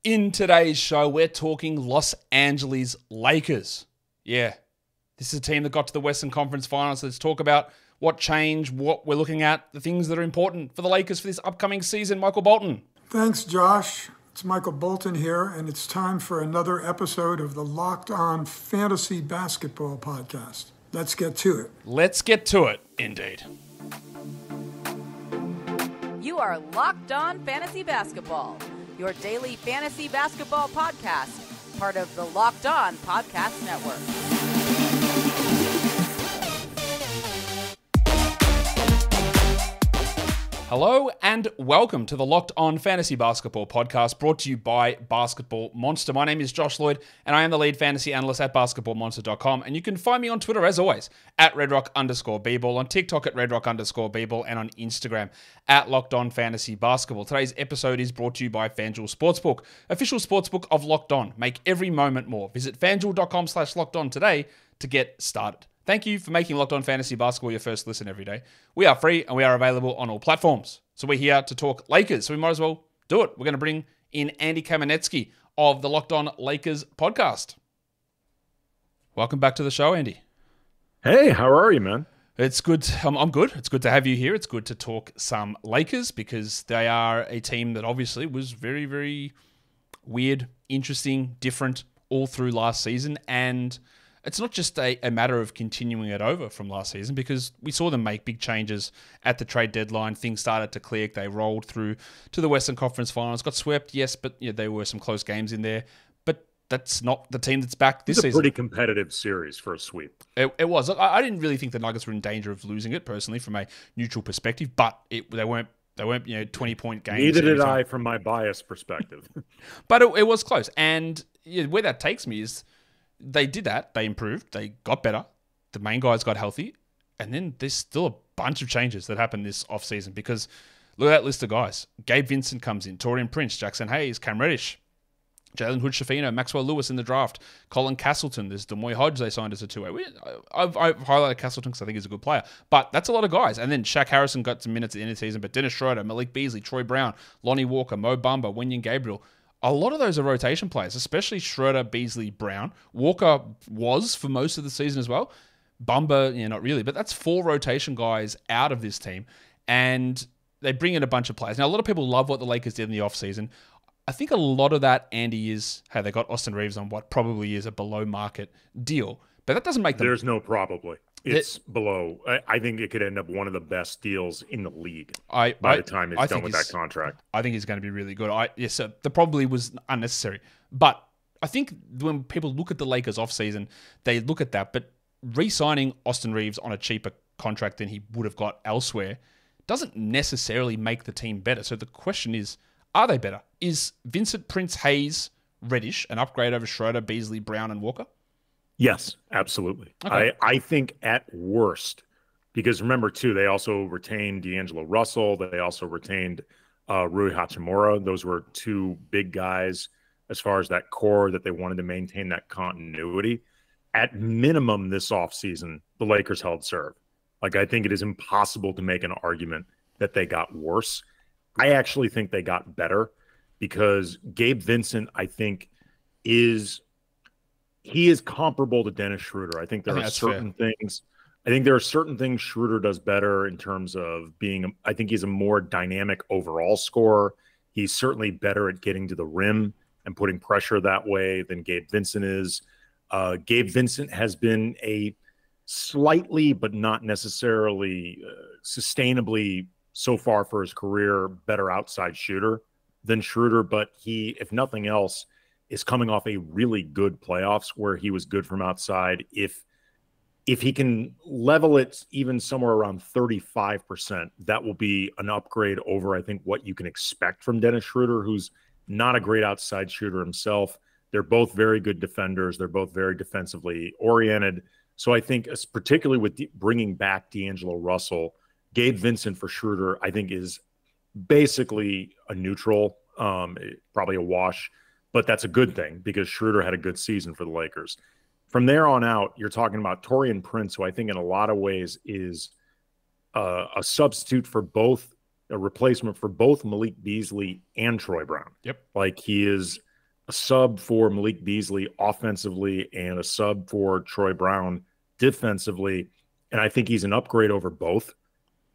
In today's show, we're talking Los Angeles Lakers. Yeah, this is a team that got to the Western Conference Finals. Let's talk about what changed, what we're looking at, the things that are important for the Lakers for this upcoming season. Michael Bolton. Thanks, Josh. It's Michael Bolton here, and it's time for another episode of the Locked On Fantasy Basketball Podcast. Let's get to it. Let's get to it, indeed. You are Locked On Fantasy Basketball, your daily fantasy basketball podcast, part of the Locked On Podcast Network. Hello and welcome to the Locked On Fantasy Basketball Podcast, brought to you by Basketball Monster. My name is Josh Lloyd, and I am the lead fantasy analyst at basketballmonster.com. And you can find me on Twitter, as always, at redrock_bball, on TikTok at redrock_bball, and on Instagram at Locked On Fantasy Basketball. Today's episode is brought to you by FanDuel Sportsbook, official sportsbook of Locked On. Make every moment more. Visit fanduel.com/lockedon today to get started. Thank you for making Locked On Fantasy Basketball your first listen every day. We are free and we are available on all platforms. So we're here to talk Lakers, so we might as well do it. We're going to bring in Andy Kamenetzky of the Locked On Lakers podcast. Welcome back to the show, Andy. Hey, how are you, man? It's good. I'm good. It's good to have you here. It's good to talk some Lakers because they are a team that obviously was very, very weird, interesting, different all through last season. And it's not just a matter of continuing it over from last season, because we saw them make big changes at the trade deadline. Things started to click. They rolled through to the Western Conference Finals. Got swept, yes, but there were some close games in there. But that's not the team that's back this season. It's a pretty competitive series for a sweep. It was. I didn't really think the Nuggets were in danger of losing it, personally, from a neutral perspective, but they weren't 20-point games. Neither did I from my biased perspective. But it was close. And where that takes me is, they did that. They improved. They got better. The main guys got healthy. And then there's still a bunch of changes that happened this offseason, because look at that list of guys. Gabe Vincent comes in. Taurean Prince, Jackson Hayes, Cam Reddish, Jalen Hood-Schifino, Maxwell Lewis in the draft, Colin Castleton. There's Demoy Hodge they signed as a two-way. I've highlighted Castleton because I think he's a good player. But that's a lot of guys. And then Shaq Harrison got some minutes at the end of the season. But Dennis Schroeder, Malik Beasley, Troy Brown, Lonnie Walker, Mo Bamba, Wenyen Gabriel. A lot of those are rotation players, especially Schroeder, Beasley, Brown. Walker was for most of the season as well. Bumba, not really, but that's 4 rotation guys out of this team. And they bring in a bunch of players. Now, a lot of people love what the Lakers did in the offseason. I think a lot of that, Andy, is how they got Austin Reeves on what probably is a below-market deal. But that doesn't make them... There's no probably. It's below. I think it could end up one of the best deals in the league by the time it's done with that contract. I think he's going to be really good. Yes, the probably was unnecessary. But I think when people look at the Lakers offseason, they look at that. But re-signing Austin Reeves on a cheaper contract than he would have got elsewhere doesn't necessarily make the team better. So the question is, are they better? Is Vincent, Prince, Hayes, Reddish an upgrade over Schroeder, Beasley, Brown, and Walker? Yes, absolutely. Okay. I think at worst, because remember, too, they also retained D'Angelo Russell. They also retained Rui Hachimura. Those were 2 big guys as far as that core that they wanted to maintain that continuity. At minimum this offseason, the Lakers held serve. I think it is impossible to make an argument that they got worse. I actually think they got better, because Gabe Vincent, I think, he is comparable to Dennis Schroeder. I think there are certain things. I think there are certain things Schroeder does better in terms of being. I think he's a more dynamic overall scorer. He's certainly better at getting to the rim and putting pressure that way than Gabe Vincent is. Gabe Vincent has been a slightly, but not necessarily sustainably so far for his career, better outside shooter than Schroeder. But he, if nothing else, is coming off a really good playoffs where he was good from outside. If he can level it even somewhere around 35%, that will be an upgrade over, I think, what you can expect from Dennis Schroeder, who's not a great outside shooter himself. They're both very good defenders. They're both very defensively oriented. So I think, particularly with bringing back D'Angelo Russell, Gabe Vincent for Schroeder, I think, is basically a neutral, probably a wash. But that's a good thing, because Schroeder had a good season for the Lakers. From there on out, you're talking about Taurean Prince, who I think in a lot of ways is a substitute for both, a replacement for both Malik Beasley and Troy Brown. Yep. Like, he is a sub for Malik Beasley offensively and a sub for Troy Brown defensively. And I think he's an upgrade over both.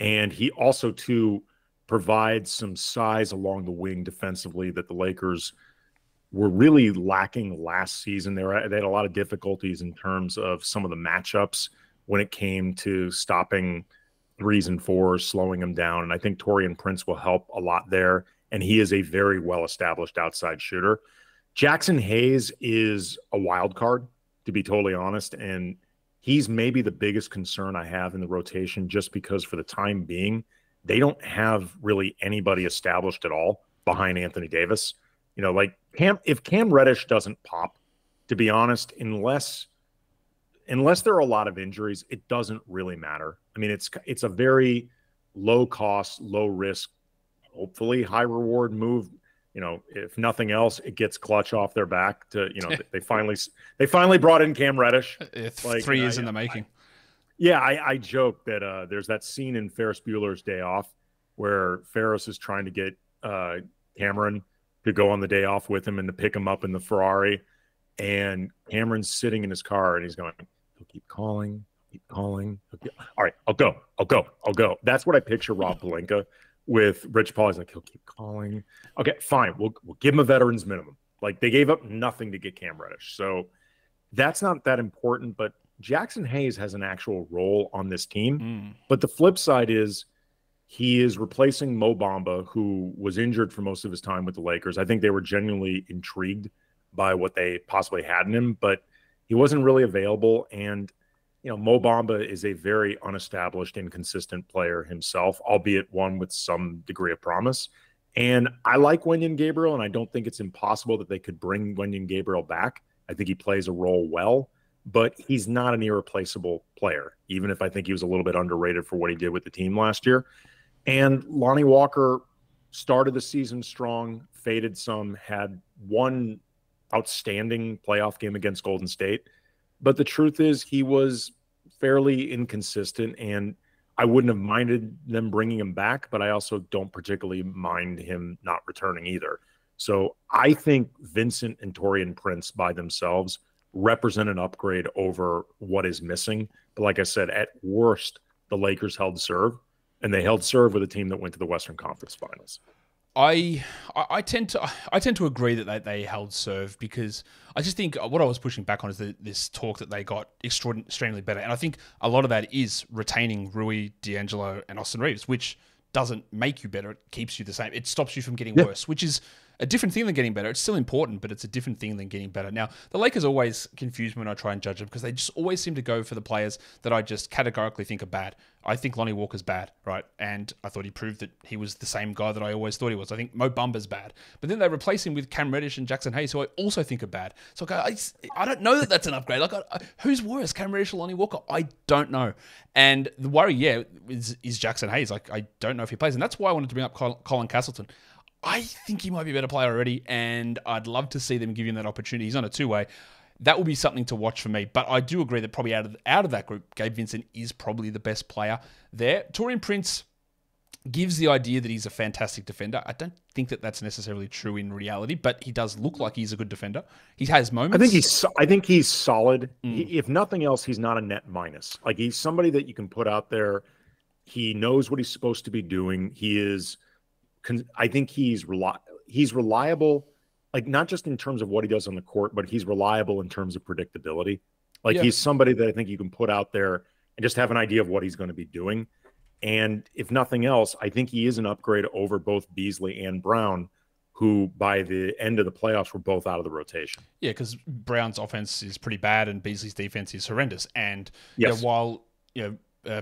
And he also, too, provides some size along the wing defensively that the Lakers were really lacking last season. They had a lot of difficulties in terms of some of the matchups when it came to stopping 3s and 4s, slowing them down. And I think Taurean Prince will help a lot there. And he is a very well-established outside shooter. Jackson Hayes is a wild card, to be totally honest. And he's maybe the biggest concern I have in the rotation, just because for the time being, they don't have really anybody established at all behind Anthony Davis. You know, like if Cam Reddish doesn't pop, to be honest, unless there are a lot of injuries, it doesn't really matter. I mean, it's a very low cost, low risk, hopefully high reward move. You know, if nothing else, it gets Clutch off their back to, you know, they finally brought in Cam Reddish. Like 3 years in the making. I joke that there's that scene in Ferris Bueller's Day Off where Ferris is trying to get Cameron to go on the day off with him and to pick him up in the Ferrari. And Cameron's sitting in his car and he's going, he'll keep calling. All right, I'll go. That's what I picture Rob Pelinka with Rich Paul. He's like, he'll keep calling. Okay, fine. We'll give him a veteran's minimum. Like, they gave up nothing to get Cam Reddish. So that's not that important, but Jackson Hayes has an actual role on this team. But the flip side is he is replacing Mo Bamba, who was injured for most of his time with the Lakers. I think they were genuinely intrigued by what they possibly had in him, but he wasn't really available. And, you know, Mo Bamba is a very unestablished, inconsistent player himself, albeit one with some degree of promise. And I like Wenyen Gabriel, and I don't think it's impossible that they could bring Wenyen Gabriel back. I think he plays a role well, but he's not an irreplaceable player, even if I think he was a little bit underrated for what he did with the team last year. And Lonnie Walker started the season strong, faded some, had one outstanding playoff game against Golden State. But the truth is he was fairly inconsistent, and I wouldn't have minded them bringing him back, but I also don't particularly mind him not returning either. So I think Vincent and Taurean Prince by themselves represent an upgrade over what is missing. But like I said, at worst, the Lakers held serve, and they held serve with a team that went to the Western Conference Finals. I tend to agree that they held serve, because I just think what I was pushing back on is this talk that they got extremely better. And I think a lot of that is retaining Rui, D'Angelo, and Austin Reeves, which doesn't make you better. It keeps you the same. It stops you from getting worse, which is a different thing than getting better. It's still important, but it's a different thing than getting better. Now, the Lakers always confuse me when I try and judge them, because they just always seem to go for the players that I just categorically think are bad. I think Lonnie Walker's bad, right? And I thought he proved that he was the same guy that I always thought he was. I think Mo Bamba's bad. But then they replace him with Cam Reddish and Jackson Hayes, who I also think are bad. So I don't know that that's an upgrade. Like, who's worse, Cam Reddish or Lonnie Walker? I don't know. And the worry, is Jackson Hayes. Like, I don't know if he plays. And that's why I wanted to bring up Colin Castleton. I think he might be a better player already, and I'd love to see them give him that opportunity. He's on a two-way. That will be something to watch for me. But I do agree that probably out of that group, Gabe Vincent is probably the best player there. Taurean Prince gives the idea that he's a fantastic defender. I don't think that that's necessarily true in reality, but he does look like he's a good defender. He has moments. I think he's solid. If nothing else, he's not a net minus. Like, he's somebody that you can put out there. He knows what he's supposed to be doing. He is. I think he's reliable, like, not just in terms of what he does on the court, but he's reliable in terms of predictability. Like, he's somebody that I think you can put out there and just have an idea of what he's going to be doing. And if nothing else, I think he is an upgrade over both Beasley and Brown, who by the end of the playoffs were both out of the rotation. Yeah, because Brown's offense is pretty bad and Beasley's defense is horrendous. And while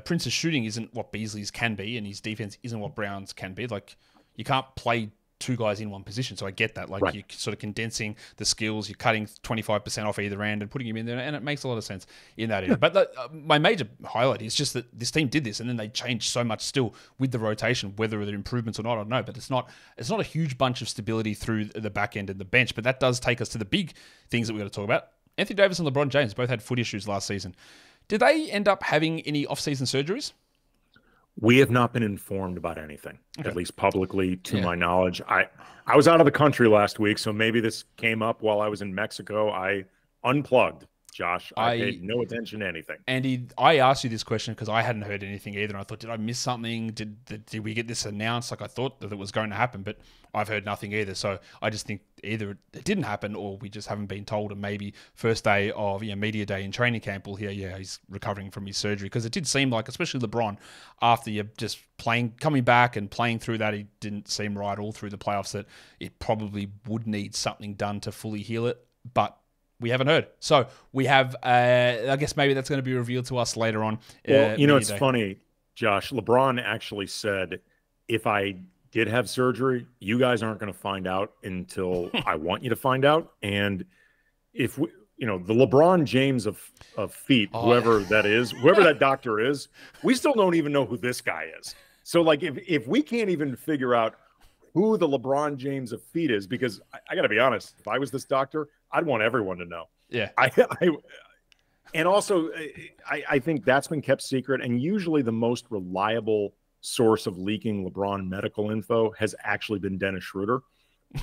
Prince's shooting isn't what Beasley's can be, and his defense isn't what Brown's can be, like, you can't play two guys in one position. So I get that. Like, you're sort of condensing the skills, you're cutting 25% off either end and putting him in there, and it makes a lot of sense in that area. But my major highlight is just that this team did this, and then they changed so much still with the rotation. Whether they're improvements or not, I don't know. But it's not a huge bunch of stability through the back end and the bench. But that does take us to the big things that we've got to talk about. Anthony Davis and LeBron James both had foot issues last season. Did they end up having any off-season surgeries? We have not been informed about anything, at least publicly, to my knowledge. I was out of the country last week, so maybe this came up while I was in Mexico. I unplugged, Josh. I paid no attention to anything. Andy, I asked you this question because I hadn't heard anything either. And I thought, did I miss something? Did we get this announced? Like I thought that it was going to happen, but I've heard nothing either. So I just think either it didn't happen or we just haven't been told. And maybe first day of media day in training camp, we'll hear, he's recovering from his surgery. Because it did seem like, especially LeBron, after you're just coming back and playing through that, he didn't seem right all through the playoffs that it probably would need something done to fully heal it. But we haven't heard. So we have, I guess maybe that's going to be revealed to us later on. Well, it's funny, Josh. LeBron actually said, if I did have surgery, you guys aren't going to find out until I want you to find out. And if we, the LeBron James of feet, whoever that is, whoever that doctor is, we still don't even know who this guy is. So like, if we can't even figure out who the LeBron James of feet is, because I got to be honest, if I was this doctor, I'd want everyone to know. Yeah. And also, I think that's been kept secret. And usually the most reliable source of leaking LeBron medical info has actually been Dennis Schroeder.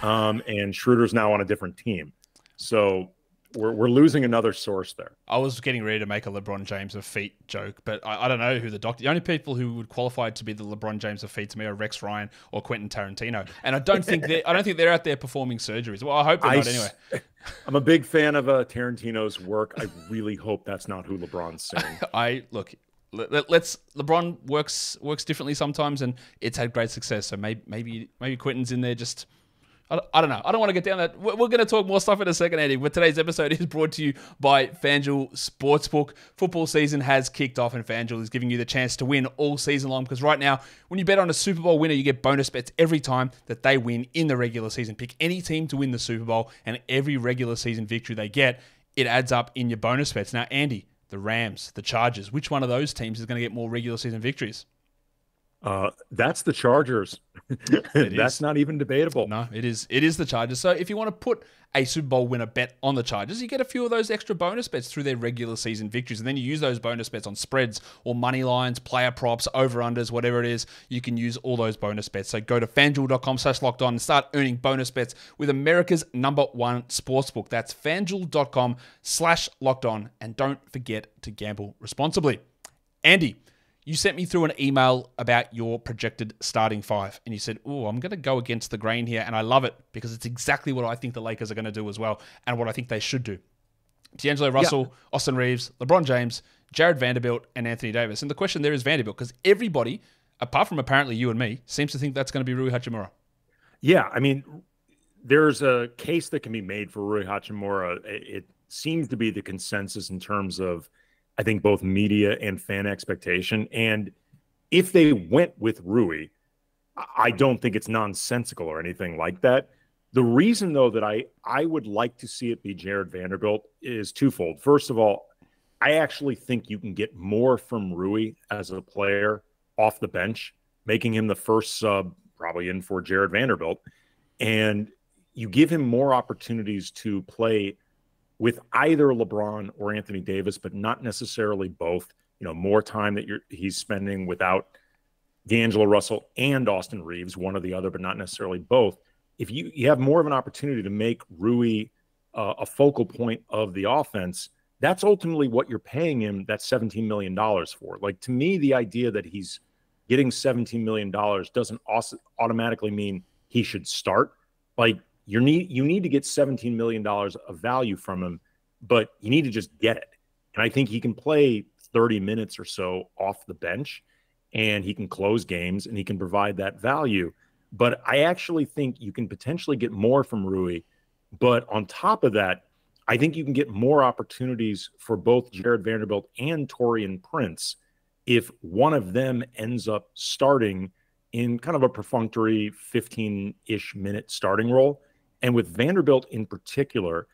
And Schroeder's now on a different team. So we're losing another source there. I was getting ready to make a LeBron James of feet joke, but I don't know who the doctor. The only people who would qualify to be the LeBron James of feet to me are Rex Ryan or Quentin Tarantino, and I don't think they're out there performing surgeries. Well, I hope they're not anyway. I'm a big fan of Tarantino's work. I really hope that's not who LeBron's seeing. LeBron works differently sometimes, and it's had great success. So maybe Quentin's in there just. I don't know. I don't want to get down that. We're going to talk more stuff in a second, Andy. But today's episode is brought to you by FanDuel Sportsbook. Football season has kicked off, and FanDuel is giving you the chance to win all season long. Because right now, when you bet on a Super Bowl winner, you get bonus bets every time that they win in the regular season. Pick any team to win the Super Bowl, and every regular season victory they get, it adds up in your bonus bets. Now, Andy, the Rams, the Chargers, which one of those teams is going to get more regular season victories? That's the Chargers. That's not even debatable. No, it is the Chargers. So if you want to put a Super Bowl winner bet on the Chargers, you get a few of those extra bonus bets through their regular season victories. And then you use those bonus bets on spreads or money lines, player props, over-unders, whatever it is. You can use all those bonus bets. So go to FanDuel.com/lockedon and start earning bonus bets with America's #1 sportsbook. That's FanDuel.com/lockedon. And don't forget to gamble responsibly. Andy, you sent me through an email about your projected starting five, and you said, I'm going to go against the grain here, and I love it because it's exactly what I think the Lakers are going to do as well, and what I think they should do. D'Angelo Russell, Austin Reeves, LeBron James, Jared Vanderbilt, and Anthony Davis. And the question there is Vanderbilt, because everybody, apart from apparently you and me, seems to think that's going to be Rui Hachimura. Yeah, I mean, there's a case that can be made for Rui Hachimura. It seems to be the consensus in terms of, I think, both media and fan expectation. And if they went with Rui, I don't think it's nonsensical or anything like that. The reason, though, that I would like to see it be Jared Vanderbilt is twofold. First of all, I actually think you can get more from Rui as a player off the bench, making him the first sub probably in for Jared Vanderbilt. And you give him more opportunities to play with either LeBron or Anthony Davis, but not necessarily both. More time that he's spending without D'Angelo Russell and Austin Reeves, one or the other, but not necessarily both. If you have more of an opportunity to make Rui a focal point of the offense, that's ultimately what you're paying him that $17 million for. Like, to me, the idea that he's getting $17 million doesn't automatically mean he should start. Like, you need to get $17 million of value from him, but you need to just get it. And I think he can play 30 minutes or so off the bench, and he can close games, and he can provide that value. But I actually think you can potentially get more from Rui. But on top of that, I think you can get more opportunities for both Jared Vanderbilt and Taurean Prince if one of them ends up starting in kind of a perfunctory 15-ish minute starting role. And with Vanderbilt in particular,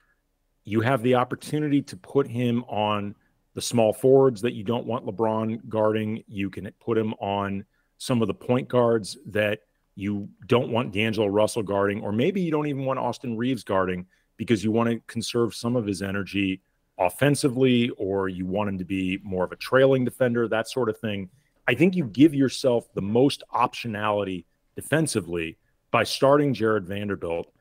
you have the opportunity to put him on the small forwards that you don't want LeBron guarding. You can put him on some of the point guards that you don't want D'Angelo Russell guarding, or maybe you don't even want Austin Reeves guarding because you want to conserve some of his energy offensively, or you want him to be more of a trailing defender, that sort of thing. I think you give yourself the most optionality defensively by starting Jared Vanderbilt.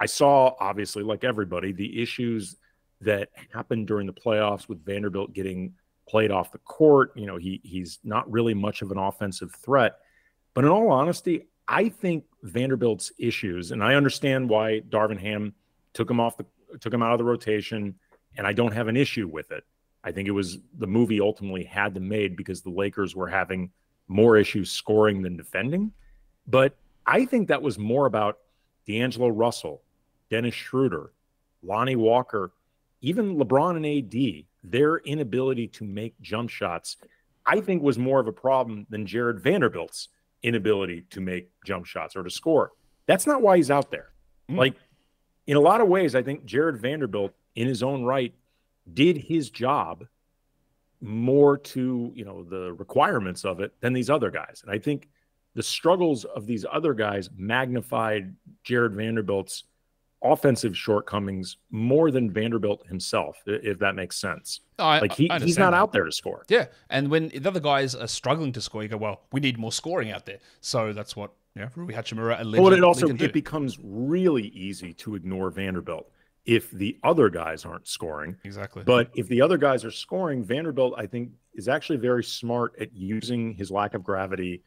I saw, obviously, like everybody, the issues that happened during the playoffs with Vanderbilt getting played off the court. You know, he's not really much of an offensive threat. But in all honesty, I think Vanderbilt's issues, and I understand why Darvin Ham took him out of the rotation, and I don't have an issue with it. I think it was the movie ultimately had them made because the Lakers were having more issues scoring than defending. But I think that was more about D'Angelo Russell, Dennis Schroeder, Lonnie Walker, even LeBron and AD, their inability to make jump shots, I think was more of a problem than Jared Vanderbilt's inability to make jump shots or to score. That's not why he's out there. Like, in a lot of ways, I think Jared Vanderbilt, in his own right, did his job more to, you know, the requirements of it than these other guys. And I think the struggles of these other guys magnified Jared Vanderbilt's offensive shortcomings more than Vanderbilt himself, if that makes sense. He's not out there to score. Yeah. And when the other guys are struggling to score, you go, well, we need more scoring out there. So that's what Rui Hachimura allegedly it becomes really easy to ignore Vanderbilt if the other guys aren't scoring. Exactly. But if the other guys are scoring, Vanderbilt, I think, is actually very smart at using his lack of gravity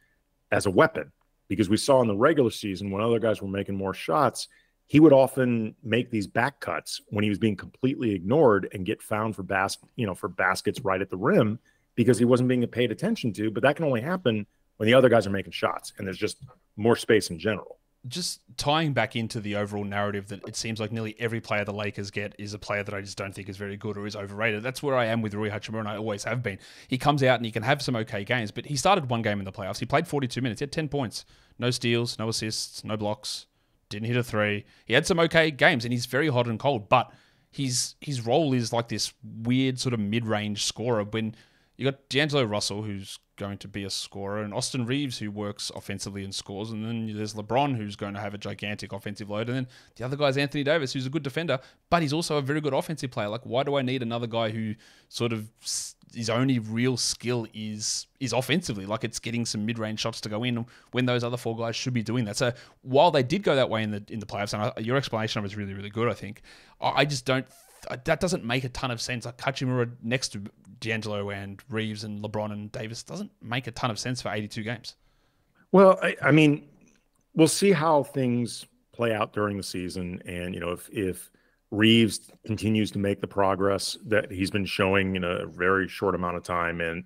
as a weapon, because we saw in the regular season when other guys were making more shots, he would often make these back cuts when he was being completely ignored and get found for baskets right at the rim because he wasn't being paid attention to. But that can only happen when the other guys are making shots and there's just more space in general. Just tying back into the overall narrative that it seems like nearly every player the Lakers get is a player that I just don't think is very good or is overrated. That's where I am with Rui Hachimura, and I always have been. He comes out and he can have some okay games, but he started one game in the playoffs. He played 42 minutes. He had 10 points. No steals, no assists, no blocks. Didn't hit a three. He had some okay games, and he's very hot and cold, but his role is like this weird sort of mid-range scorer when you got D'Angelo Russell, who's going to be a scorer, and Austin Reeves, who works offensively and scores, and then there's LeBron, who's going to have a gigantic offensive load, and then the other guy's Anthony Davis, who's a good defender, but he's also a very good offensive player. Like, why do I need another guy who sort of his only real skill is offensively? Like, it's getting some mid-range shots to go in when those other four guys should be doing that. So while they did go that way in the playoffs, and your explanation of it is really, really good, I think, I just don't. That doesn't make a ton of sense. Like, Hachimura next to D'Angelo and Reeves and LeBron and Davis doesn't make a ton of sense for 82 games. Well, I mean, we'll see how things play out during the season. And, you know, if Reeves continues to make the progress that he's been showing in a very short amount of time, and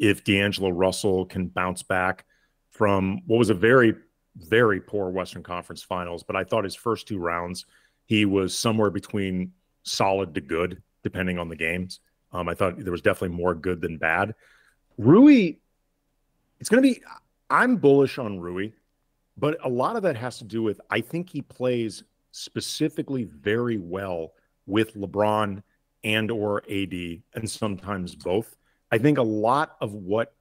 if D'Angelo Russell can bounce back from what was a very, very poor Western Conference Finals, but I thought his first two rounds, he was somewhere between solid to good, depending on the games. I thought there was definitely more good than bad. Rui, I'm bullish on Rui, but a lot of that has to do with, I think he plays specifically very well with LeBron and or AD, and sometimes both. I think a lot of what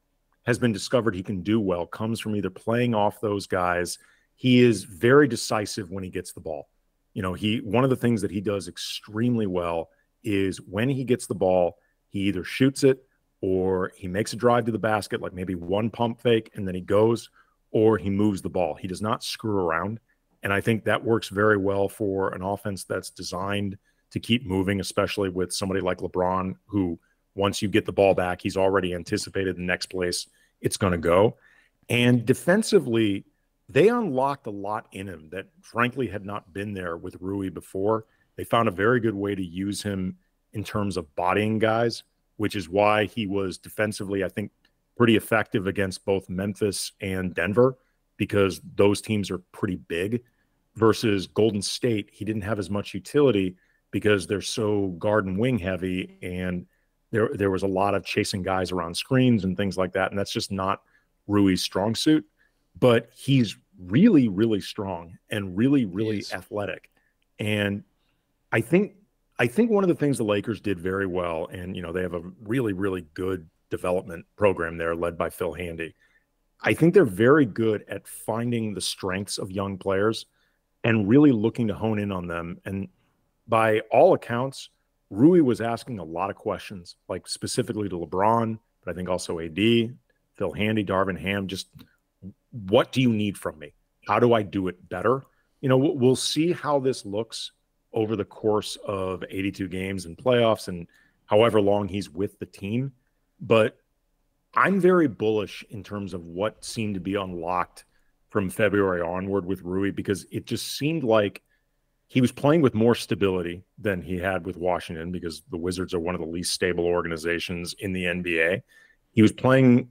has been discovered he can do well comes from either playing off those guys. He is very decisive when he gets the ball. You know, one of the things that he does extremely well is when he gets the ball, he either shoots it or he makes a drive to the basket, like maybe one pump fake, and then he goes, or he moves the ball. He does not screw around. And I think that works very well for an offense that's designed to keep moving, especially with somebody like LeBron, who once you get the ball back, he's already anticipated the next place it's going to go. And defensively, they unlocked a lot in him that frankly had not been there with Rui before. They found a very good way to use him in terms of bodying guys, which is why he was defensively, I think, pretty effective against both Memphis and Denver, because those teams are pretty big. Versus Golden State, he didn't have as much utility because they're so guard and wing heavy, and there was a lot of chasing guys around screens and things like that, and that's just not Rui's strong suit. But he's really, really strong and really, really athletic. And I think one of the things the Lakers did very well, and, you know, they have a really, really good development program there led by Phil Handy. I think they're very good at finding the strengths of young players and really looking to hone in on them. And by all accounts, Rui was asking a lot of questions, like specifically to LeBron, but I think also AD, Phil Handy, Darvin Ham. Just what do you need from me? How do I do it better? We'll see how this looks over the course of 82 games and playoffs and however long he's with the team. But I'm very bullish in terms of what seemed to be unlocked from February onward with Rui, because it just seemed like he was playing with more stability than he had with Washington, because the Wizards are one of the least stable organizations in the NBA. He was playing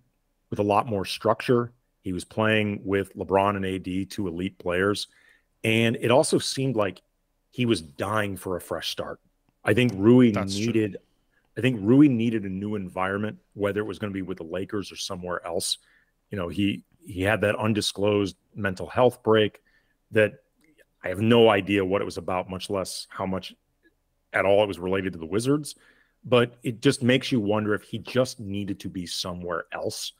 with a lot more structure. He was playing with LeBron and AD, two elite players. And it also seemed like he was dying for a fresh start. I think Rui needed a new environment, whether it was going to be with the Lakers or somewhere else. He had that undisclosed mental health break that I have no idea what it was about, much less how much at all it was related to the Wizards. But it just makes you wonder if he just needed to be somewhere else.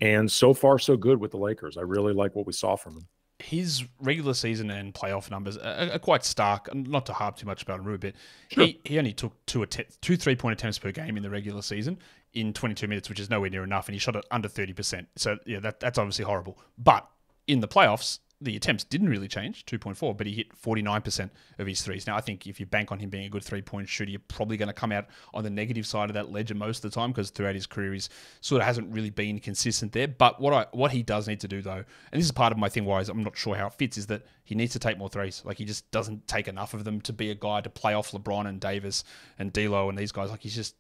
And so far, so good with the Lakers. I really like what we saw from him. His regular season and playoff numbers are quite stark. Not to harp too much about him, Rui, but sure. He only took two 3-point attempts per game in the regular season in 22 minutes, which is nowhere near enough, and he shot it under 30%. So, yeah, that's obviously horrible. But in the playoffs, the attempts didn't really change, 2.4, but he hit 49% of his threes. Now, I think if you bank on him being a good three-point shooter, you're probably going to come out on the negative side of that ledger most of the time, because throughout his career, he's sort of hasn't really been consistent there. But what he does need to do, though, and this is part of my thing why I'm not sure how it fits, is that he needs to take more threes. Like, he just doesn't take enough of them to be a guy to play off LeBron and Davis and D'Lo and these guys. Like, he just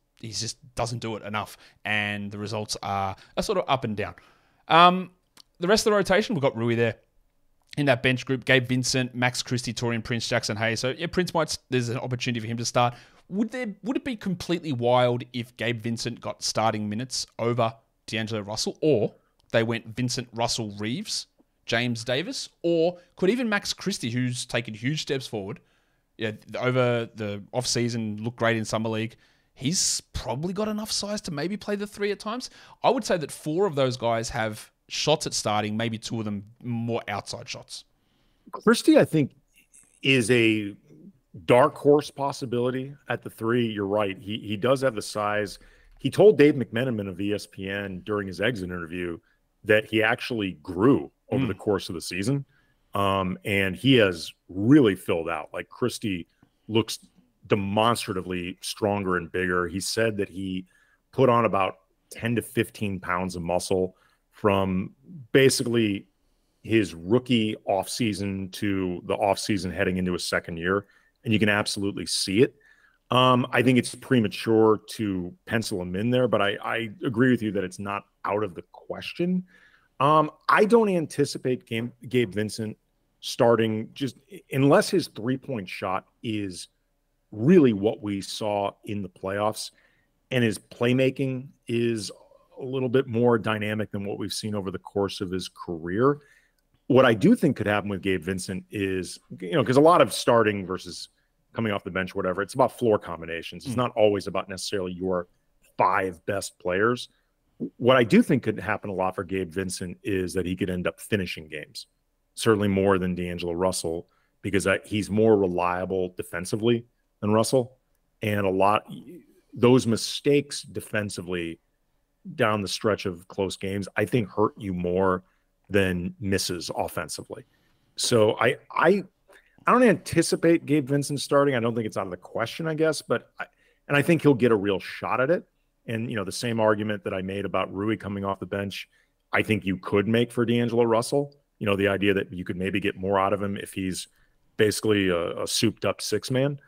doesn't do it enough. And the results are sort of up and down. The rest of the rotation, we've got Rui there. In that bench group, Gabe Vincent, Max Christie, Taurean Prince, Jackson Hayes. So, yeah, Prince there's an opportunity for him to start. Would it be completely wild if Gabe Vincent got starting minutes over D'Angelo Russell, or they went Vincent, Russell, Reeves, James Davis, or could even Max Christie, who's taken huge steps forward, over the offseason, looked great in Summer League, he's probably got enough size to maybe play the three at times. I would say that 4 of those guys have shots at starting, maybe 2 of them more outside shots. Christie, I think, is a dark horse possibility at the 3. You're right. He does have the size. He told Dave McMenamin of ESPN during his exit interview that he actually grew over the course of the season. And he has really filled out. Like, Christie looks demonstratively stronger and bigger. He said that he put on about 10 to 15 pounds of muscle from basically his rookie offseason to the offseason heading into his second year. And you can absolutely see it. I think it's premature to pencil him in there, but I agree with you that it's not out of the question. I don't anticipate Gabe Vincent starting, just unless his 3-point shot is really what we saw in the playoffs and his playmaking is a little bit more dynamic than what we've seen over the course of his career. What I do think could happen with Gabe Vincent is, because a lot of starting versus coming off the bench, whatever, it's about floor combinations. It's not always about necessarily your 5 best players. What I do think could happen a lot for Gabe Vincent is that he could end up finishing games, certainly more than D'Angelo Russell, because he's more reliable defensively than Russell. And those mistakes defensively down the stretch of close games, I think hurt you more than misses offensively. So I don't anticipate Gabe Vincent starting. I don't think it's out of the question, I guess, but I think he'll get a real shot at it. And, the same argument that I made about Rui coming off the bench, I think you could make for D'Angelo Russell. The idea that you could maybe get more out of him if he's basically a souped up 6-man.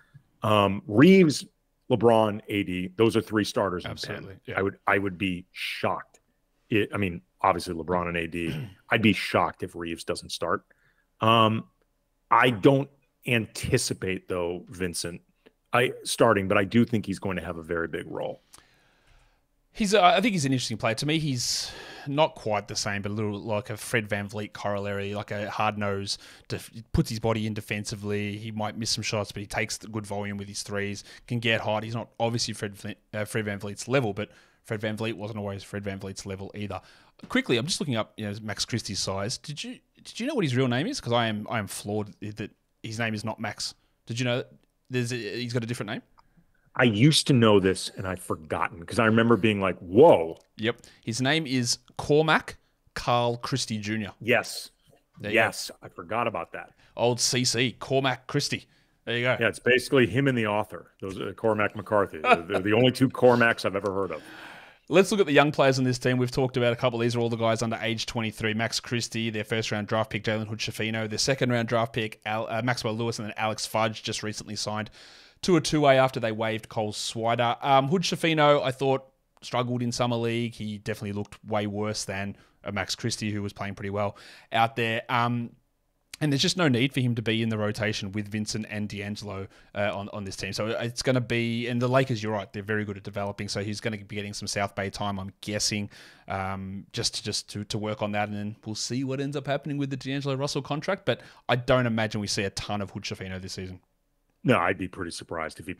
Reeves, LeBron, AD, those are 3 starters. Absolutely. Yeah. I would be shocked. Obviously LeBron and AD, I'd be shocked if Reeves doesn't start. I don't anticipate, though, Vincent starting, but I do think he's going to have a very big role. I think he's an interesting player. To me, he's not quite the same, but a little like a Fred VanVleet corollary, like a hard nose, puts his body in defensively. He might miss some shots, but he takes the good volume with his threes, can get hot. He's not obviously Fred VanVleet's level, but Fred VanVleet wasn't always Fred VanVleet's level either. Quickly, I'm just looking up Max Christie's size. Did you know what his real name is? Because I am floored that his name is not Max. Did you know that he's got a different name? I used to know this and I've forgotten because I remember being like, whoa. Yep. His name is Cormac Carl Christie Jr. Yes. Yes. I forgot about that. Old CC, Cormac Christie. There you go. Yeah, it's basically him and the author. Those are Cormac McCarthy. They're the only two Cormacs I've ever heard of. Let's look at the young players on this team. We've talked about a couple. These are all the guys under age 23. Max Christie, their first-round draft pick, Jalen Hood-Schifino. Their second-round draft pick, Maxwell Lewis, and then Alex Fudge just recently signed to a two-way after they waived Cole Swider. Hood-Schifino, I thought, struggled in summer league. He definitely looked way worse than Max Christie, who was playing pretty well out there. And there's just no need for him to be in the rotation with Vincent and D'Angelo on this team. So it's going to be, and the Lakers, you're right, they're very good at developing. So he's going to be getting some South Bay time, I'm guessing, just to work on that. And then we'll see what ends up happening with the D'Angelo Russell contract. But I don't imagine we see a ton of Hood-Schifino this season. No, I'd be pretty surprised if he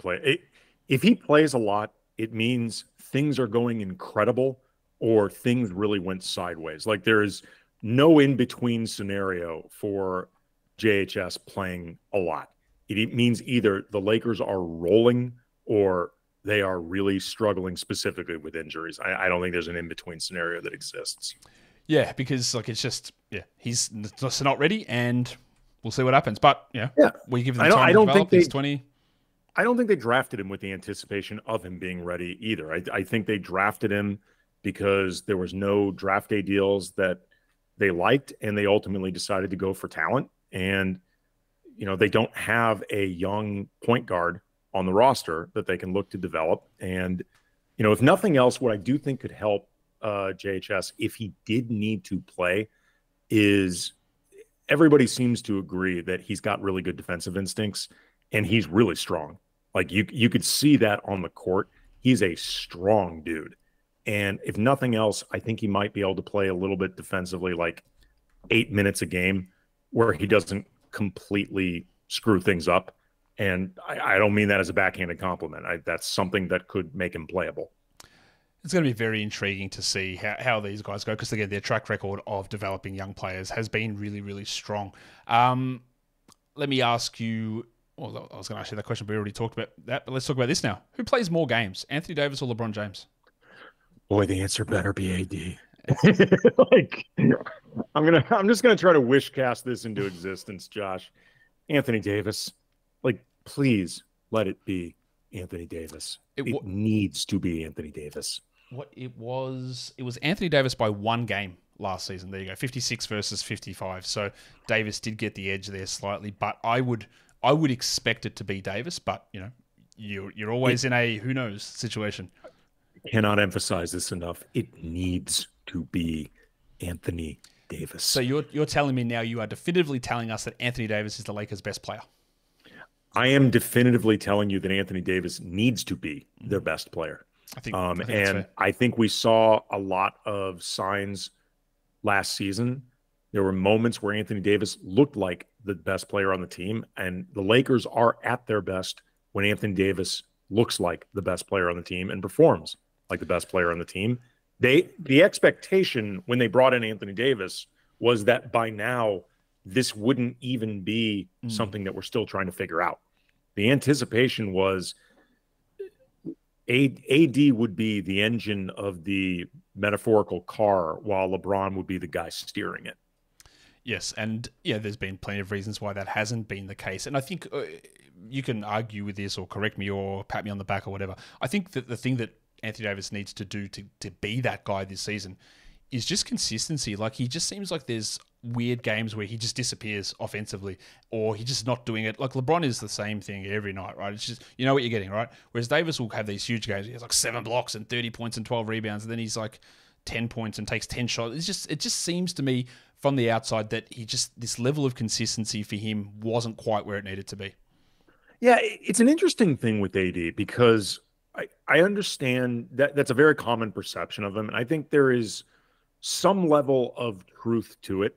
if he plays a lot, it means things are going incredible or things really went sideways. Like there's no in-between scenario for JHS playing a lot. It means either the Lakers are rolling or they are really struggling specifically with injuries. I don't think there's an in-between scenario that exists. Yeah, because it's just, he's just not ready and we'll see what happens. But, we give them time to develop. He's 20. I don't think they drafted him with the anticipation of him being ready either. I think they drafted him because there was no draft day deals that they liked, and they ultimately decided to go for talent. And, they don't have a young point guard on the roster that they can look to develop. And, if nothing else, what I do think could help JHS if he did need to play is everybody seems to agree that he's got really good defensive instincts and he's really strong. Like you could see that on the court. He's a strong dude. And if nothing else, I think he might be able to play a little bit defensively, like 8 minutes a game, where he doesn't completely screw things up. And I don't mean that as a backhanded compliment. That's something that could make him playable. It's going to be very intriguing to see how these guys go, because, again, their track record of developing young players has been really, really strong. Let me ask you, well, I was going to ask you that question, but we already talked about that, but let's talk about this now. Who plays more games, Anthony Davis or LeBron James? Boy, the answer better be AD. I'm just gonna try to wish cast this into existence, Josh. Anthony Davis, please let it be Anthony Davis. It needs to be Anthony Davis. It was Anthony Davis by one game last season. There you go, 56 versus 55. So Davis did get the edge there slightly, but I would expect it to be Davis. But you're always in a who knows situation. Cannot emphasize this enough. It needs to be Anthony Davis. So you're telling me now, you are definitively telling us that Anthony Davis is the Lakers' best player. I am definitively telling you that Anthony Davis needs to be their best player. I think I think we saw a lot of signs last season. There were moments where Anthony Davis looked like the best player on the team, and the Lakers are at their best when Anthony Davis looks like the best player on the team and performs like the best player on the team. The expectation when they brought in Anthony Davis was that by now this wouldn't even be something that we're still trying to figure out. The anticipation was AD would be the engine of the metaphorical car while LeBron would be the guy steering it. Yes, and there's been plenty of reasons why that hasn't been the case. And I think you can argue with this or correct me or pat me on the back or whatever. I think that the thing that Anthony Davis needs to do to be that guy this season is just consistency. He just seems like there's weird games where he just disappears offensively or he's just not doing it. Like LeBron is the same thing every night, right? It's just, you know what you're getting, right? Whereas Davis will have these huge games. He has 7 blocks and 30 points and 12 rebounds. And then he's 10 points and takes 10 shots. It just seems to me from the outside that this level of consistency for him wasn't quite where it needed to be. Yeah, it's an interesting thing with AD because I understand that that's a very common perception of him. And I think there is some level of truth to it.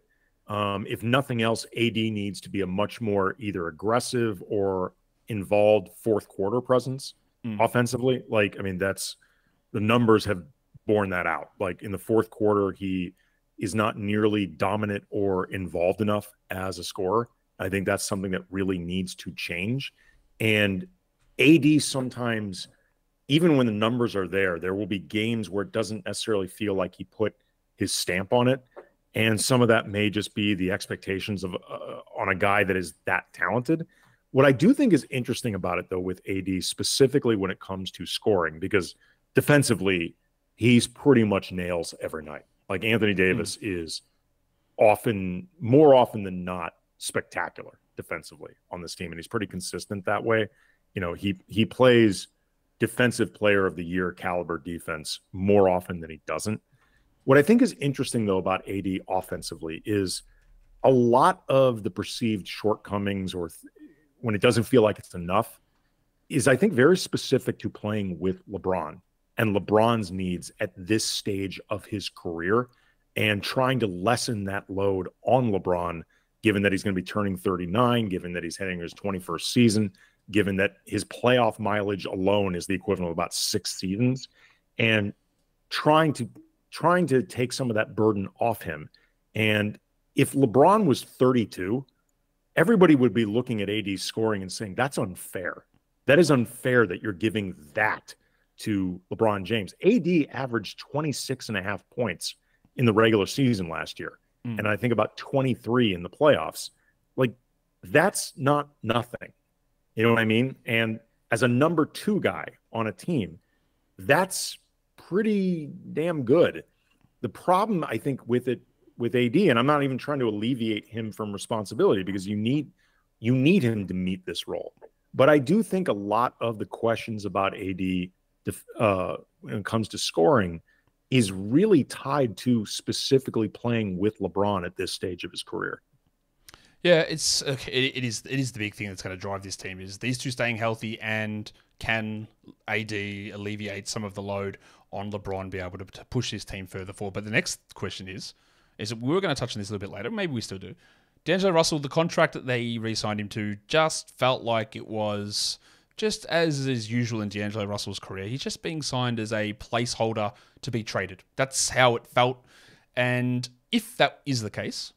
If nothing else, AD needs to be a much more either aggressive or involved fourth quarter presence offensively. That's the numbers have borne that out. In the fourth quarter, he is not nearly dominant or involved enough as a scorer. I think that's something that really needs to change. And AD sometimes, even when the numbers are there will be games where it doesn't necessarily feel like he put his stamp on it. And some of that may just be the expectations of on a guy that is that talented. What I do think is interesting about it, though, with AD, specifically when it comes to scoring, because defensively, he's pretty much nails every night. Like Anthony Davis is more often than not, spectacular defensively on this team. And he's pretty consistent that way. He plays defensive player of the year caliber defense more often than he doesn't. What I think is interesting, though, about AD offensively is a lot of the perceived shortcomings or when it doesn't feel like it's enough is, I think, very specific to playing with LeBron and LeBron's needs at this stage of his career and trying to lessen that load on LeBron, given that he's going to be turning 39, given that he's heading his 21st season, given that his playoff mileage alone is the equivalent of about 6 seasons, and trying to take some of that burden off him. And if LeBron was 32, everybody would be looking at AD's scoring and saying, that's unfair. That is unfair that you're giving that to LeBron James. AD averaged 26.5 points in the regular season last year. And I think about 23 in the playoffs. Like, that's not nothing. You know what I mean? And as a number 2 guy on a team, that's pretty damn good. The problem, I think, with AD, and I'm not even trying to alleviate him from responsibility because you need him to meet this role. But I do think a lot of the questions about AD when it comes to scoring is really tied to specifically playing with LeBron at this stage of his career. Yeah, it is the big thing that's going to drive this team is these two staying healthy, and can AD alleviate some of the load on LeBron, be able to push his team further forward. But the next question is we were going to touch on this a little bit later, maybe we still do. D'Angelo Russell, the contract that they re-signed him to just felt like it was just as is usual in D'Angelo Russell's career. He's just being signed as a placeholder to be traded. That's how it felt. And if that is the case,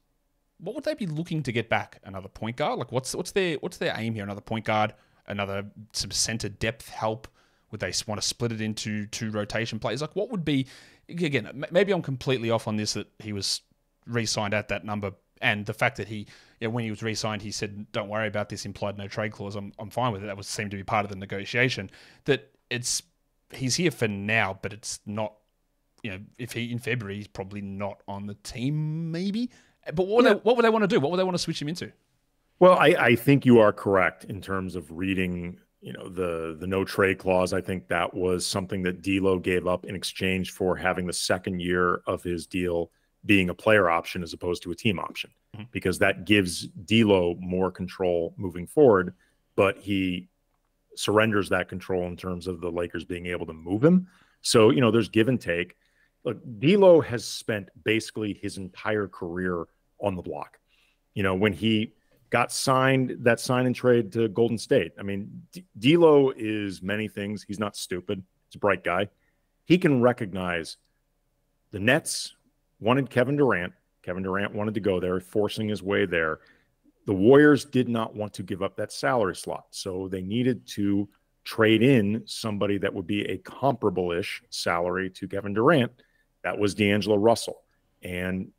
what would they be looking to get back? Another point guard? Like what's their aim here? Another point guard? Some center depth help? Would they want to split it into 2 rotation players? Like what would be, again, maybe I'm completely off on this, that he was re-signed at that number, and the fact that when he was re-signed, he said, don't worry about this implied no trade clause. I'm fine with it. That seemed to be part of the negotiation. That he's here for now, but it's not, if he in February, he's probably not on the team maybe. But what would they want to do? What would they want to switch him into? Well, I think you are correct in terms of reading, the no trade clause. I think that was something that D'Lo gave up in exchange for having the second year of his deal being a player option as opposed to a team option, because that gives D'Lo more control moving forward, but he surrenders that control in terms of the Lakers being able to move him. So, there's give and take. Look, D'Lo has spent basically his entire career on the block. When he got signed, that sign and trade to Golden State. I mean, D'Lo is many things. He's not stupid. He's a bright guy. He can recognize the Nets wanted Kevin Durant. Kevin Durant wanted to go there, forcing his way there. The Warriors did not want to give up that salary slot, so they needed to trade in somebody that would be a comparable-ish salary to Kevin Durant. That was D'Angelo Russell. And,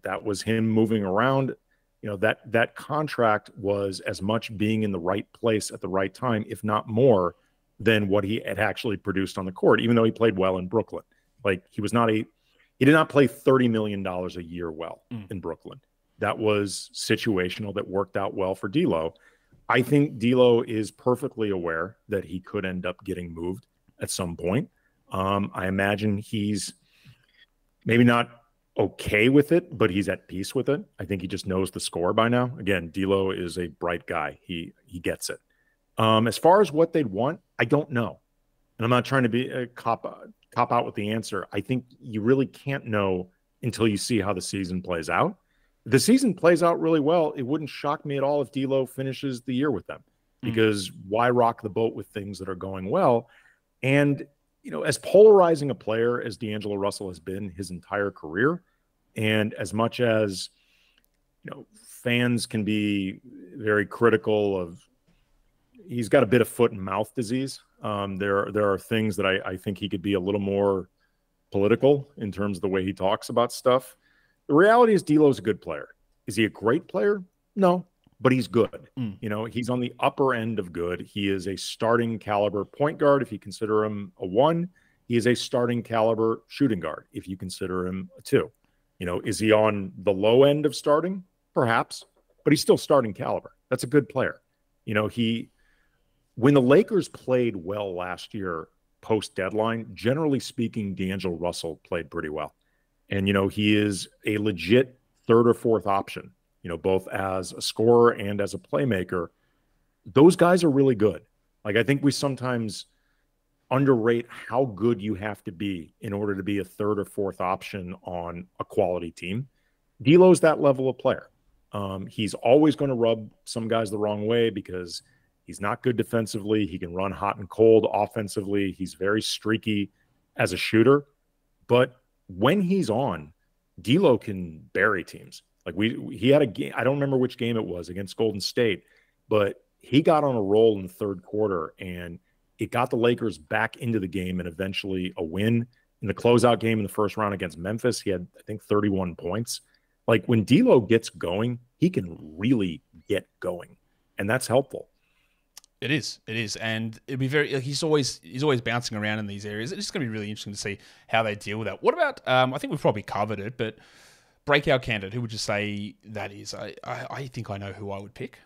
that was him moving around. That contract was as much being in the right place at the right time, if not more, than what he had actually produced on the court, even though he played well in Brooklyn. Like, he did not play $30 million a year well in Brooklyn. That was situational, that worked out well for D'Lo. I think D'Lo is perfectly aware that he could end up getting moved at some point. I imagine he's maybe not okay with it, but he's at peace with it. I think he just knows the score by now. Again, D'Lo is a bright guy. He gets it. As far as what they'd want, I don't know. And I'm not trying to be a cop out with the answer. I think you really can't know until you see how the season plays out. If the season plays out really well, it wouldn't shock me at all if D'Lo finishes the year with them, because why rock the boat with things that are going well? And, as polarizing a player as D'Angelo Russell has been his entire career, and as much as, fans can be very critical of he's got a bit of foot and mouth disease. There are things that I think he could be a little more political in terms of the way he talks about stuff. The reality is D'Lo's a good player. Is he a great player? No, but he's good. You know, he's on the upper end of good. He is a starting caliber point guard if you consider him a 1. He is a starting caliber shooting guard if you consider him a 2. You know, is he on the low end of starting? Perhaps, but he's still starting caliber. That's a good player. You know, when the Lakers played well last year post deadline, generally speaking, D'Angelo Russell played pretty well. And, you know, he is a legit 3rd or 4th option, you know, both as a scorer and as a playmaker. Those guys are really good. Like, I think we sometimes underrate how good you have to be in order to be a 3rd or 4th option on a quality team. D'Lo's that level of player. He's always going to rub some guys the wrong way because he's not good defensively. He can run hot and cold offensively. He's very streaky as a shooter. But when he's on, D'Lo can bury teams. Like he had a game, I don't remember which game it was against Golden State, but he got on a roll in the 3rd quarter and it got the Lakers back into the game and eventually a win. In the closeout game in the 1st round against Memphis, he had, I think, 31 points. Like, when D'Lo gets going, he can really get going, and that's helpful. It is, and it'd be very. He's always bouncing around in these areas. It's just going to be really interesting to see how they deal with that. What about? I think we've probably covered it, but breakout candidate. Who would you say that is? I think I know who I would pick.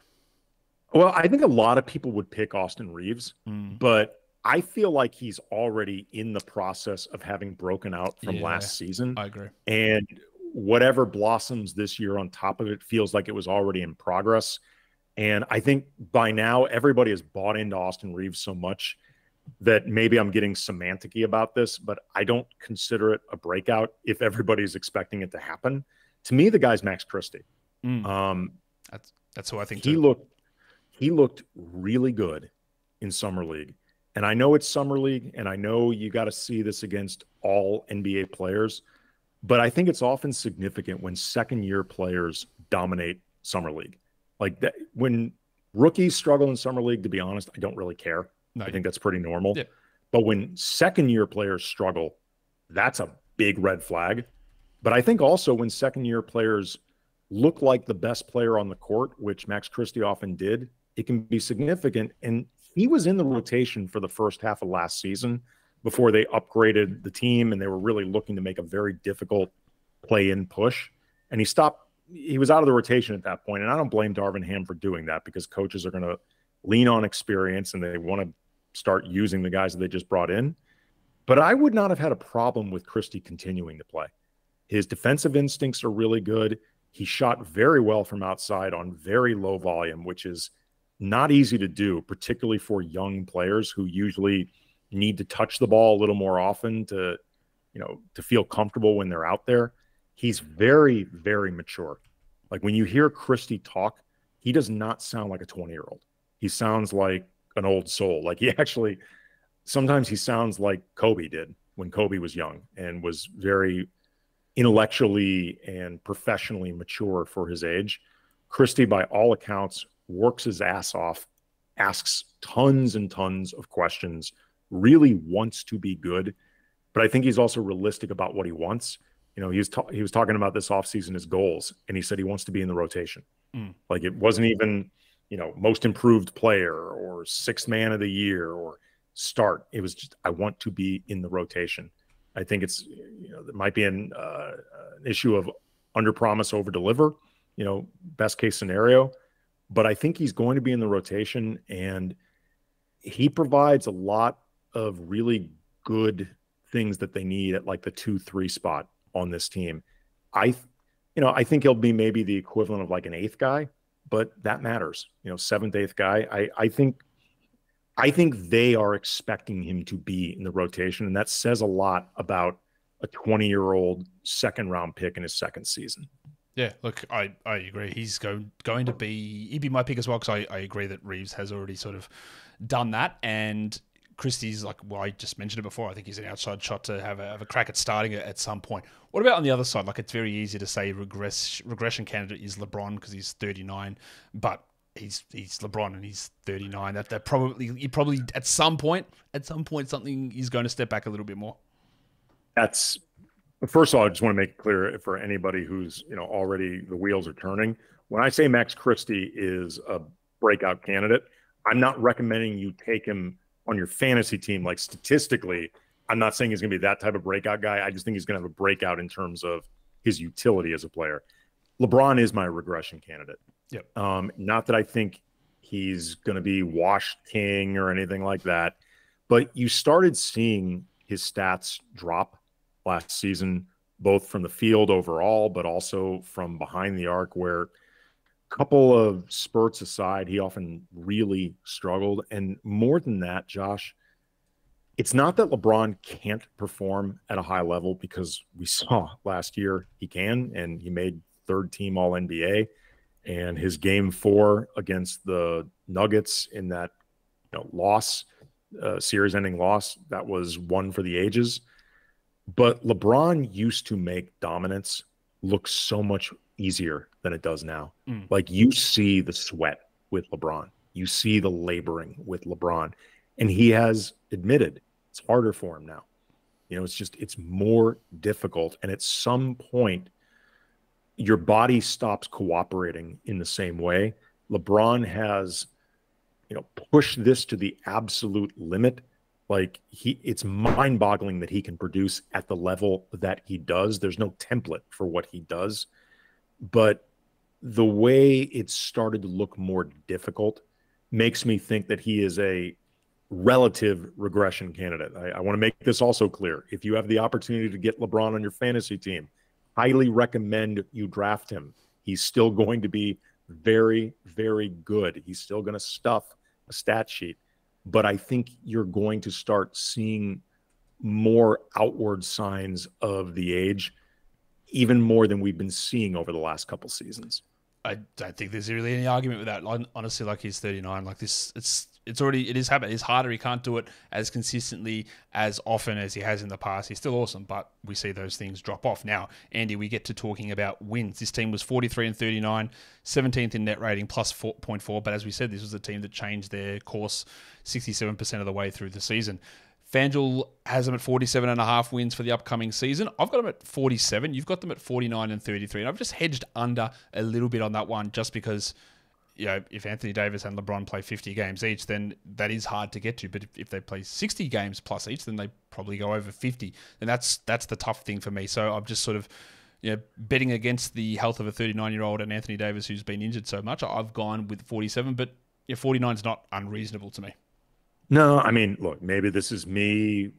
Well, I think a lot of people would pick Austin Reeves, but I feel like he's already in the process of having broken out from last season. I agree, and whatever blossoms this year on top of it feels like it was already in progress. And I think by now everybody has bought into Austin Reeves so much that maybe I'm getting semantic-y about this, but I don't consider it a breakout if everybody's expecting it to happen. To me, the guy's Max Christie. That's who I think he looked really good in Summer League. And I know it's Summer League, and I know you got to see this against all NBA players, but I think it's often significant when second-year players dominate Summer League. Like that, when rookies struggle in Summer League, to be honest, I don't really care. No, I think that's pretty normal. Yeah. But when second-year players struggle, that's a big red flag. But I think also when second-year players look like the best player on the court, which Max Christie often did, it can be significant. And he was in the rotation for the first half of last season before they upgraded the team and they were really looking to make a very difficult play-in push. And he was out of the rotation at that point. And I don't blame Darvin Ham for doing that because coaches are going to lean on experience and they want to start using the guys that they just brought in. But I would not have had a problem with Christie continuing to play. His defensive instincts are really good. He shot very well from outside on very low volume, which is not easy to do, particularly for young players who usually need to touch the ball a little more often to feel comfortable when they're out there. He's very, very mature. Like when you hear Christie talk, he does not sound like a 20-year-old. He sounds like an old soul. Like sometimes he sounds like Kobe did when Kobe was young and was very intellectually and professionally mature for his age. Christie, by all accounts, works his ass off, asks tons and tons of questions, really wants to be good. But I think he's also realistic about what he wants. You know, he was talking about this offseason, his goals, and he said he wants to be in the rotation. Like it wasn't even, most improved player or sixth man of the year or start. It was just, I want to be in the rotation. I think it's, there might be an issue of under promise, over deliver, best case scenario. But I think he's going to be in the rotation and he provides a lot of really good things that they need at like the 2-3 spot on this team. I think he'll be maybe the equivalent of like an 8th guy, but that matters. 7th, 8th guy. I think they are expecting him to be in the rotation, and that says a lot about a 20-year-old second-round pick in his second season. Yeah, look, I agree. He's going to be, he'd be my pick as well because I agree that Reeves has already sort of done that, and Christie's like, well, I just mentioned it before. I think he's an outside shot to have a crack at starting it at some point. What about on the other side? Like, it's very easy to say regression candidate is LeBron because he's 39, but he's LeBron and he's 39. That probably at some point something is going to step back a little bit more. That's first of all, I just want to make it clear for anybody who's already the wheels are turning. When I say Max Christie is a breakout candidate, I'm not recommending you take him on your fantasy team. Like statistically, I'm not saying he's going to be that type of breakout guy. I just think he's going to have a breakout in terms of his utility as a player. LeBron is my regression candidate. Yep. Not that I think he's going to be washed king or anything like that, but you started seeing his stats drop last season, both from the field overall, but also from behind the arc, where a couple of spurts aside, he often really struggled. And more than that, Josh, it's not that LeBron can't perform at a high level, because we saw last year he can, and he made third team All NBA. And his game 4 against the Nuggets in that loss, series-ending loss, that was one for the ages. But LeBron used to make dominance look so much easier than it does now. Like, you see the sweat with LeBron. You see the laboring with LeBron. And he has admitted it's harder for him now. It's more difficult. And at some point, your body stops cooperating in the same way. LeBron has, pushed this to the absolute limit. Like, it's mind-boggling that he can produce at the level that he does. There's no template for what he does. But the way it started to look more difficult makes me think that he is a relative regression candidate. I want to make this also clear. If you have the opportunity to get LeBron on your fantasy team, highly recommend you draft him. He's still going to be very, very good. He's still going to stuff a stat sheet. But I think you're going to start seeing more outward signs of the age, even more than we've been seeing over the last couple seasons. I don't think there's really any argument with that. Honestly, like, he's 39. Like, this, it is happening. It's harder. He can't do it as consistently, as often as he has in the past. He's still awesome, but we see those things drop off. Now, Andy, we get to talking about wins. This team was 43 and 39, 17th in net rating, plus 4.4. But as we said, this was a team that changed their course 67% of the way through the season. FanDuel has them at 47.5 wins for the upcoming season. I've got them at 47. You've got them at 49 and 33. And I've just hedged under a little bit on that one, just because, if Anthony Davis and LeBron play 50 games each, then that is hard to get to. But if they play 60 games plus each, then they probably go over 50. And that's the tough thing for me. So I'm just sort of betting against the health of a 39-year-old and Anthony Davis, who's been injured so much. I've gone with 47, but 49 is not unreasonable to me. No, I mean, look, maybe this is me,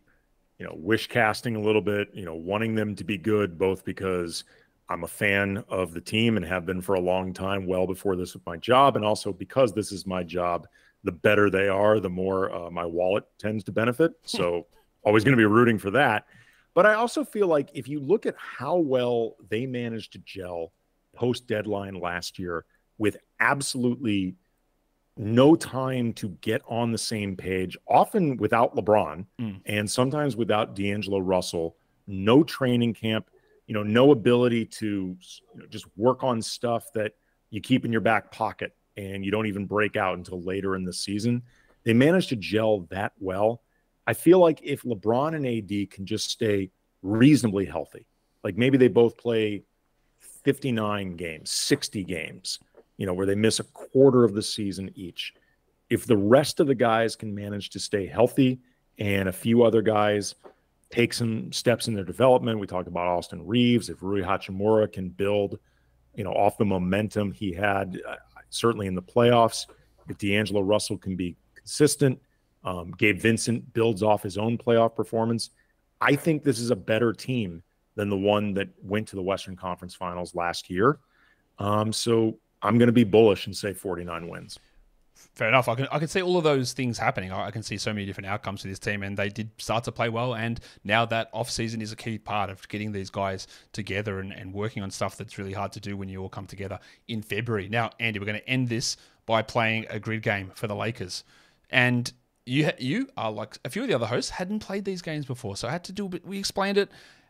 wish casting a little bit, wanting them to be good, both because I'm a fan of the team and have been for a long time, well before this was my job, and also because this is my job. The better they are, the more my wallet tends to benefit. So always going to be rooting for that. But I also feel like if you look at how well they managed to gel post-deadline last year with absolutely no time to get on the same page, often without LeBron and sometimes without D'Angelo Russell, no training camp, no ability to just work on stuff that you keep in your back pocket and you don't even break out until later in the season. They managed to gel that well. I feel like if LeBron and AD can just stay reasonably healthy, like maybe they both play 59 games, 60 games, where they miss a quarter of the season each. If the rest of the guys can manage to stay healthy and a few other guys take some steps in their development, we talked about Austin Reeves, if Rui Hachimura can build, off the momentum he had certainly in the playoffs, if D'Angelo Russell can be consistent, Gabe Vincent builds off his own playoff performance, I think this is a better team than the one that went to the Western Conference Finals last year. So I'm going to be bullish and say 49 wins. Fair enough. I can see all of those things happening. I can see so many different outcomes for this team, and they did start to play well. And now that off-season is a key part of getting these guys together and working on stuff that's really hard to do when you all come together in February. Now, Andy, we're going to end this by playing a grid game for the Lakers. And you are like a few of the other hosts hadn't played these games before, so I had to do a bit. We explained it,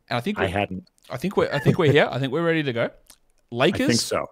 and I think we're here. I think we're ready to go. Lakers. I think so.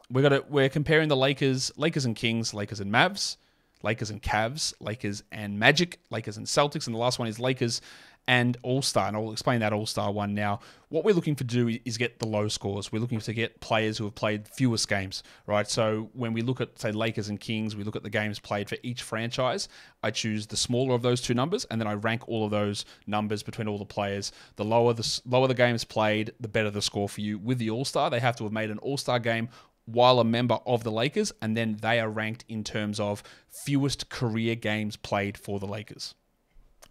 We're comparing the Lakers and Kings, Lakers and Mavs, Lakers and Cavs, Lakers and Magic, Lakers and Celtics, and the last one is Lakers and All-Star, and I'll explain that All-Star one now. What we're looking to do is get the low scores. We're looking to get players who have played fewest games, right? So when we look at, say, Lakers and Kings, we look at the games played for each franchise. I choose the smaller of those two numbers, and then I rank all of those numbers between all the players. The lower the games played, the better the score for you. With the All-Star, they have to have made an All-Star game while a member of the Lakers, and then they are ranked in terms of fewest career games played for the Lakers.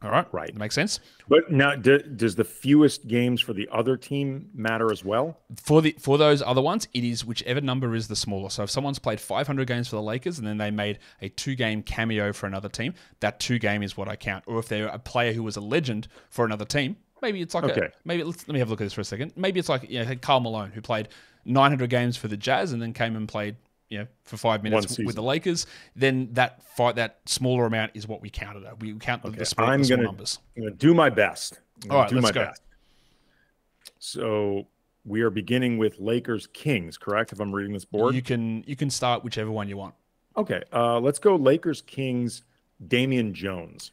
All right. Right. That makes sense. But now, does the fewest games for the other team matter as well? For those other ones, it is whichever number is the smaller. So if someone's played 500 games for the Lakers and then they made a 2-game cameo for another team, that 2-game is what I count. Or if they're a player who was a legend for another team, maybe it's like let me have a look at this for a second. Maybe it's like Karl Malone, who played 900 games for the Jazz and then came and played for 5 minutes with the Lakers. Then that smaller amount is what we counted at. We count the small numbers. I'm going to do my best. All right, let's go. So we are beginning with Lakers Kings, correct? If I'm reading this board, you can start whichever one you want. Okay, let's go Lakers Kings. Damian Jones.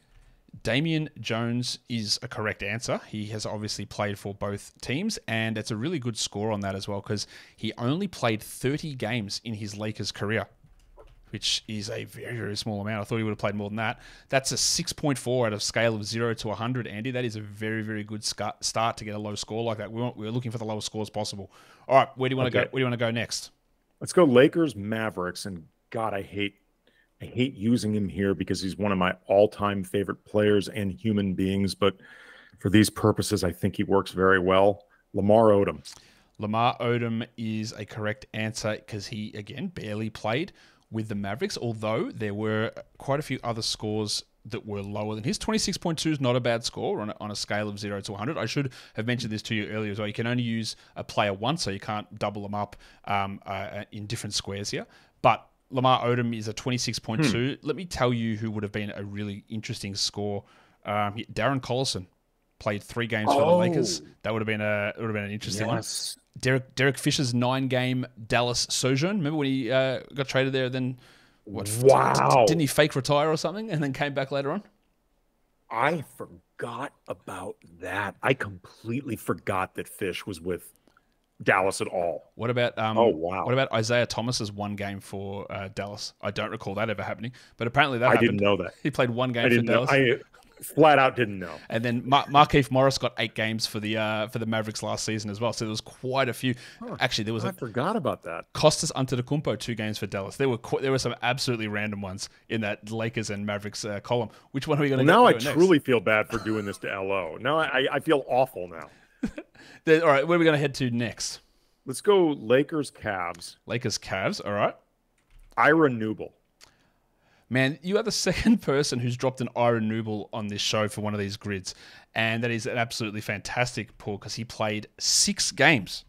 Damian Jones is a correct answer. He has obviously played for both teams, and it's a really good score on that as well because he only played 30 games in his Lakers career, which is a very, very small amount. I thought he would have played more than that. That's a 6.4 out of scale of 0 to 100, Andy. That is a very, very good start to get a low score like that. We're looking for the lowest scores possible. All right, where do you want to go? Where do you want to go next? Let's go Lakers Mavericks, and God, I hate using him here because he's one of my all-time favorite players and human beings, but for these purposes, I think he works very well. Lamar Odom. Lamar Odom is a correct answer because he, again, barely played with the Mavericks, although there were quite a few other scores that were lower than his. 26.2 is not a bad score on a scale of 0 to 100. I should have mentioned this to you earlier as well. You can only use a player once, so you can't double them up in different squares here. But Lamar Odom is a 26.2. Let me tell you who would have been a really interesting score. Darren Collison played 3 games for the Lakers. That would have been an interesting one. Derek Fisher's 9-game Dallas sojourn. Remember when he got traded there? Then didn't he fake retire or something and then came back later on? I forgot about that. I completely forgot that Fish was with Dallas at all. What about What about Isaiah Thomas's 1 game for Dallas? I don't recall that ever happening, but apparently that happened. I didn't know that. He played 1 game for Dallas. I flat out didn't know. And then Markieff Morris got 8 games for the Mavericks last season as well. So there was quite a few. Actually, there was. I forgot about that. Costas Antetokounmpo 2 games for Dallas. There were some absolutely random ones in that Lakers and Mavericks column. Which one are we going to go next? Now I truly feel bad for doing this to LO. Now I feel awful now. All right, where are we going to head to next? Let's go Lakers Cavs. Lakers Cavs. All right. Ira Newble. Man, you are the second person who's dropped an Ira Newble on this show for one of these grids. And that is an absolutely fantastic pull because he played 6 games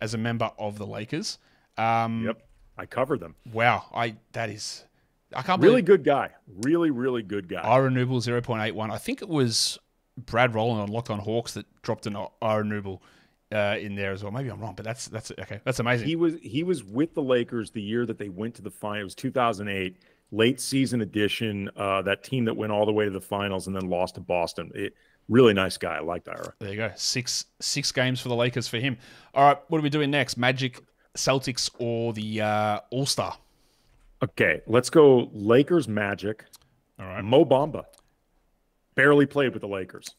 as a member of the Lakers. Yep. I covered them. Wow. I can't believe. Really good guy. Really, really good guy. Ira Newble 0.81. I think it was Brad Rowland on Locked On Hawks that dropped an Ira Newble in there as well. Maybe I'm wrong, but that's okay. That's amazing. He was with the Lakers the year that they went to the finals. It was 2008. Late season edition, that team that went all the way to the finals and then lost to Boston. Really nice guy. I liked Ira. There you go. Six games for the Lakers for him. All right, what are we doing next? Magic, Celtics, or the All-Star? Okay, let's go Lakers, Magic. All right. Mo Bamba barely played with the Lakers.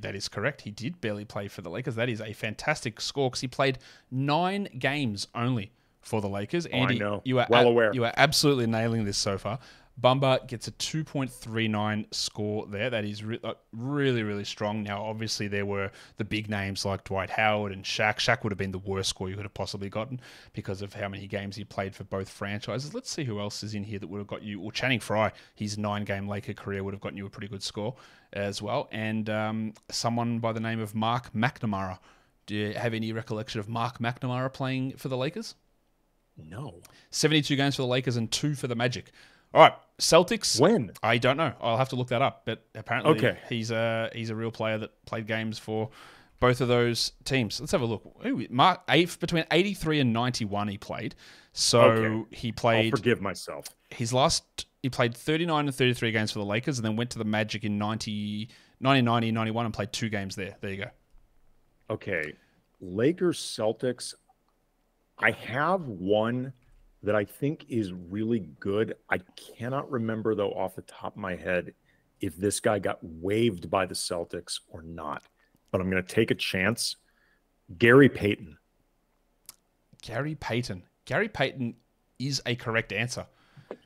That is correct. He did barely play for the Lakers. That is a fantastic score because he played 9 games only for the Lakers. Andy, I know. You are aware. You are absolutely nailing this so far. Bamba gets a 2.39 score there. That is really, really strong. Now, obviously, there were the big names like Dwight Howard and Shaq. Shaq would have been the worst score you could have possibly gotten because of how many games he played for both franchises. Let's see who else is in here that would have got you. Well, Channing Frye, his 9-game Laker career would have gotten you a pretty good score as well. And someone by the name of Mark McNamara. Do you have any recollection of Mark McNamara playing for the Lakers? No. 72 games for the Lakers and 2 for the Magic. All right, Celtics. When? I don't know. I'll have to look that up. But apparently, okay. he's a real player that played games for both of those teams. Let's have a look. Ooh, Mark eighth between 83 and 91 he played. So he played. I'll forgive myself. He played 39 and 33 games for the Lakers and then went to the Magic in 1990, 91 and played 2 games there. There you go. Okay. Lakers, Celtics. I have one that I think is really good. I cannot remember, though, off the top of my head, if this guy got waived by the Celtics or not. But I'm going to take a chance. Gary Payton. Gary Payton. Gary Payton is a correct answer.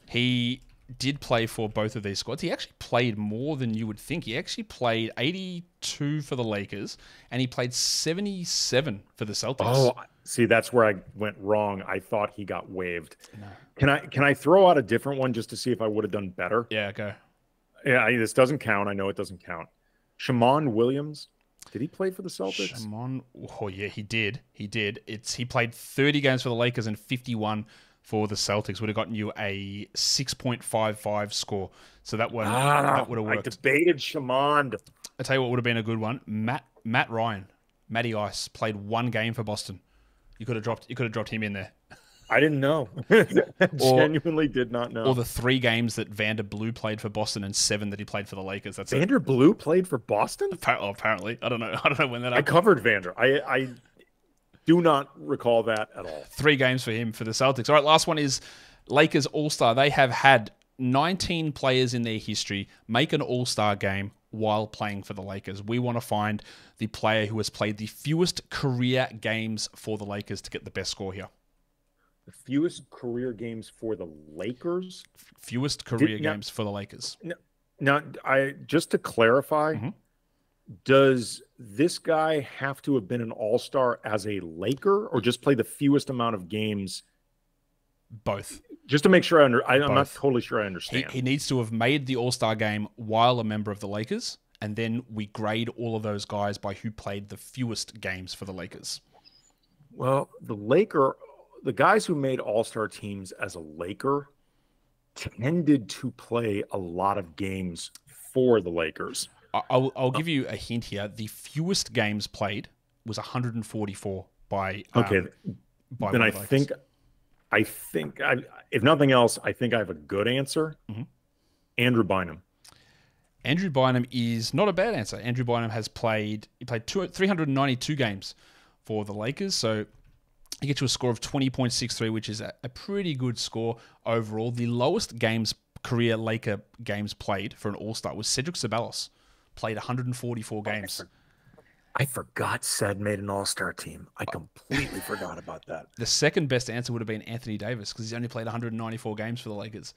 He did play for both of these squads. He actually played more than you would think. He actually played 82 for the Lakers, and he played 77 for the Celtics. Oh, see, that's where I went wrong. I thought he got waived. No. Can I throw out a different one just to see if I would have done better? Yeah, go. Yeah, this doesn't count. I know it doesn't count. Shammond Williams. Did he play for the Celtics? Shammond, oh yeah, he did. He played 30 games for the Lakers and 51 for the Celtics. Would have gotten you a 6.55 score. So that would have worked. I debated Shammond. I tell you what would have been a good one. Matt Ryan, Matty Ice, played 1 game for Boston. You could have dropped him in there. I didn't know. Genuinely did not know. Or the 3 games that Vander Blue played for Boston and 7 that he played for the Lakers. That's Vander Blue played for Boston? Apparently. I don't know when that happened. I covered Vander. I do not recall that at all. 3 games for him for the Celtics. All right, last one is Lakers All-Star. They have had 19 players in their history make an All-Star game while playing for the Lakers. We want to find the player who has played the fewest career games for the Lakers to get the best score here. The fewest career games for the Lakers? Fewest career games for the Lakers. Now, just to clarify, does this guy have to have been an all-star as a Laker or just play the fewest amount of games? Both. Just to make sure I'm not totally sure I understand. He needs to have made the All-Star game while a member of the Lakers, and then we grade all of those guys by who played the fewest games for the Lakers. Well, the guys who made All-Star teams as a Laker tended to play a lot of games for the Lakers. I'll give you a hint here. The fewest games played was 144 by then I think if nothing else, I think I have a good answer. Andrew Bynum. Andrew Bynum is not a bad answer. Andrew Bynum played 392 games for the Lakers, so he gets you a score of 20.63, which is a pretty good score overall. The lowest career Laker games played for an All-Star was Cedric Ceballos. Played 144 games. I forgot Ced made an All-Star team. I completely forgot about that. The second best answer would have been Anthony Davis because he's only played 194 games for the Lakers.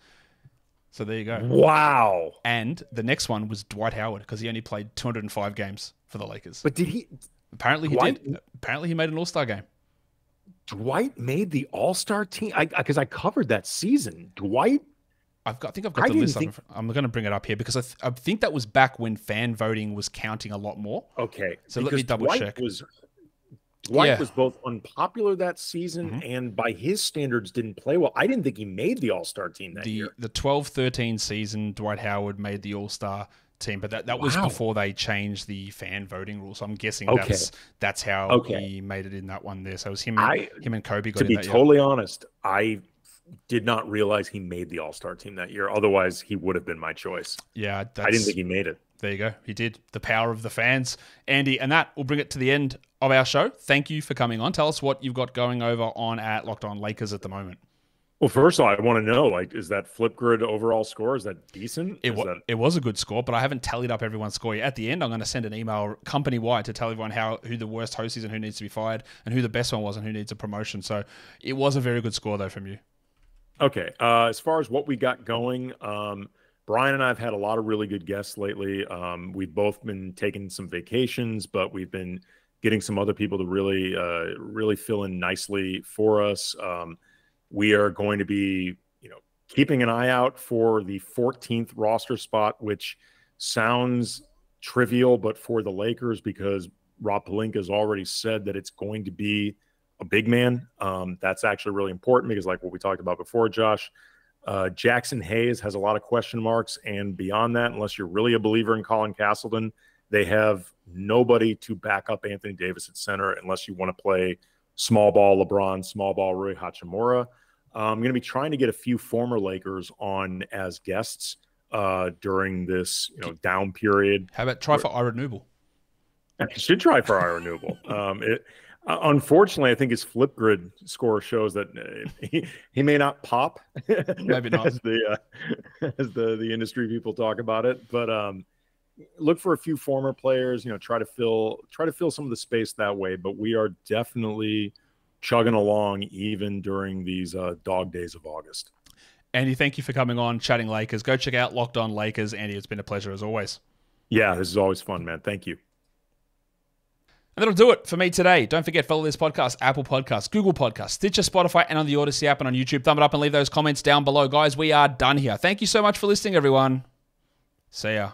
So there you go. Wow. And the next one was Dwight Howard because he only played 205 games for the Lakers. But did he? Apparently he did. Apparently he made an All-Star game. Dwight made the All-Star team? Because I covered that season. Dwight? I think I've got the list. I'm going to bring it up here because I think that was back when fan voting was counting a lot more. Okay. So let me double check. Dwight was both unpopular that season and by his standards didn't play well. I didn't think he made the All-Star team that year. The 12-13 season, Dwight Howard made the All-Star team, but that was before they changed the fan voting rules. So I'm guessing that's how he made it in that one there. So it was him and Kobe got in that year. To be totally honest, I did not realize he made the All-Star team that year. Otherwise, he would have been my choice. Yeah. I didn't think he made it. There you go. He did. The power of the fans. Andy, and that will bring it to the end of our show. Thank you for coming on. Tell us what you've got going over on at Locked On Lakers at the moment. Well, first of all, I want to know, is that Flipgrid overall score, is that decent? It was a good score, but I haven't tallied up everyone's score yet. At the end, I'm going to send an email company-wide to tell everyone who the worst host is and who needs to be fired and who the best one was and who needs a promotion. So it was a very good score, though, from you. Okay. As far as what we got going, Brian and I have had a lot of really good guests lately. We've both been taking some vacations, but we've been getting some other people to really fill in nicely for us. We are going to be, keeping an eye out for the 14th roster spot, which sounds trivial, but for the Lakers, because Rob Pelinka has already said that it's going to be a big man. That's actually really important because, like what we talked about before, Josh, Jackson Hayes has a lot of question marks, and beyond that, unless you're really a believer in Colin Castleton, They have nobody to back up Anthony Davis at center unless you want to play small ball LeBron, small ball Rui Hachimura. I'm going to be trying to get a few former Lakers on as guests during this down period. How about try for Ira Newble? I should try for Ira Newble. Unfortunately, I think his Flipgrid score shows that he may not pop. Maybe not as the industry people talk about it. But look for a few former players. Try to fill some of the space that way. But we are definitely chugging along even during these dog days of August. Andy, thank you for coming on, chatting Lakers. Go check out Locked On Lakers. Andy, it's been a pleasure as always. Yeah, this is always fun, man. Thank you. And that'll do it for me today. Don't forget, follow this podcast, Apple Podcasts, Google Podcasts, Stitcher, Spotify, and on the Odyssey app and on YouTube. Thumb it up and leave those comments down below. Guys, we are done here. Thank you so much for listening, everyone. See ya.